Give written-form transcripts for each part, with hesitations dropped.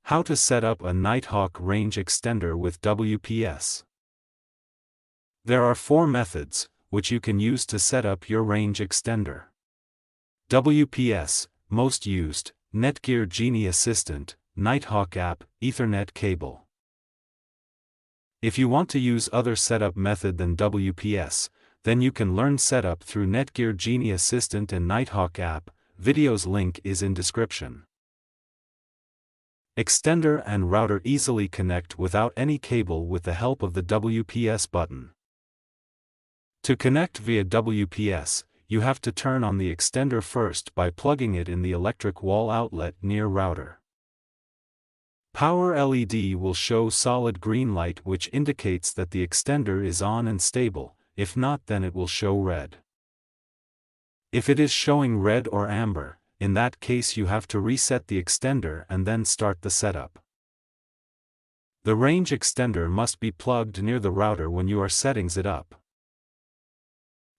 How to set up a Nighthawk Range Extender with WPS. There are 4 methods, which you can use to set up your range extender. WPS, most used, Netgear Genie Assistant, Nighthawk app, Ethernet cable. If you want to use other setup method than WPS, then you can learn setup through Netgear Genie Assistant and Nighthawk app. Video's link is in description. Extender and router easily connect without any cable with the help of the WPS button. To connect via WPS, you have to turn on the extender first by plugging it in the electric wall outlet near router. Power LED will show solid green light, which indicates that the extender is on and stable. If not, then it will show red. If it is showing red or amber, in that case you have to reset the extender and then start the setup. The range extender must be plugged near the router when you are setting it up.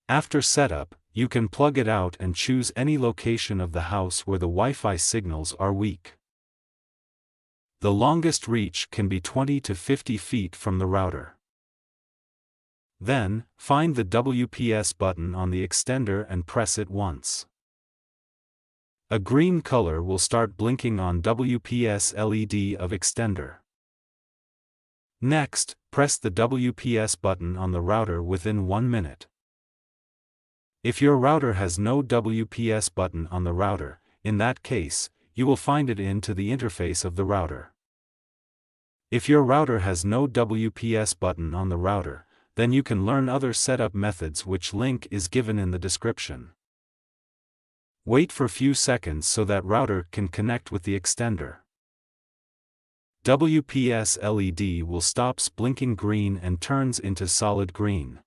After setup, you can plug it out and choose any location of the house where the Wi-Fi signals are weak. The longest reach can be 20 to 50 feet from the router. Then, find the WPS button on the extender and press it once. A green color will start blinking on WPS LED of extender. Next, press the WPS button on the router within 1 minute. If your router has no WPS button on the router, in that case, you will find it into the interface of the router. If your router has no WPS button on the router, then you can learn other setup methods, which link is given in the description. Wait for few seconds so that router can connect with the extender. WPS LED will stop blinking green and turns into solid green.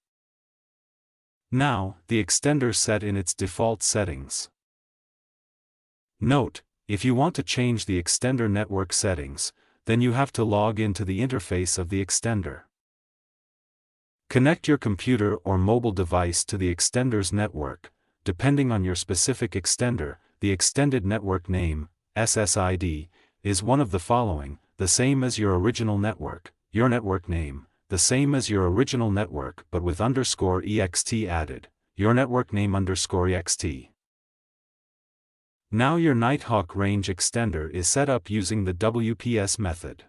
Now, the extender set in its default settings. Note, if you want to change the extender network settings, then you have to log into the interface of the extender. Connect your computer or mobile device to the extender's network. Depending on your specific extender, the extended network name, SSID, is one of the following: the same as your original network, your network name, the same as your original network but with _ext added, your network name _ext. Now your Nighthawk Range Extender is set up using the WPS method.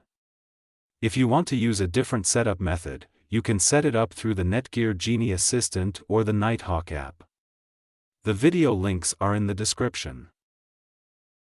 If you want to use a different setup method, you can set it up through the Netgear Genie Assistant or the Nighthawk app. The video links are in the description.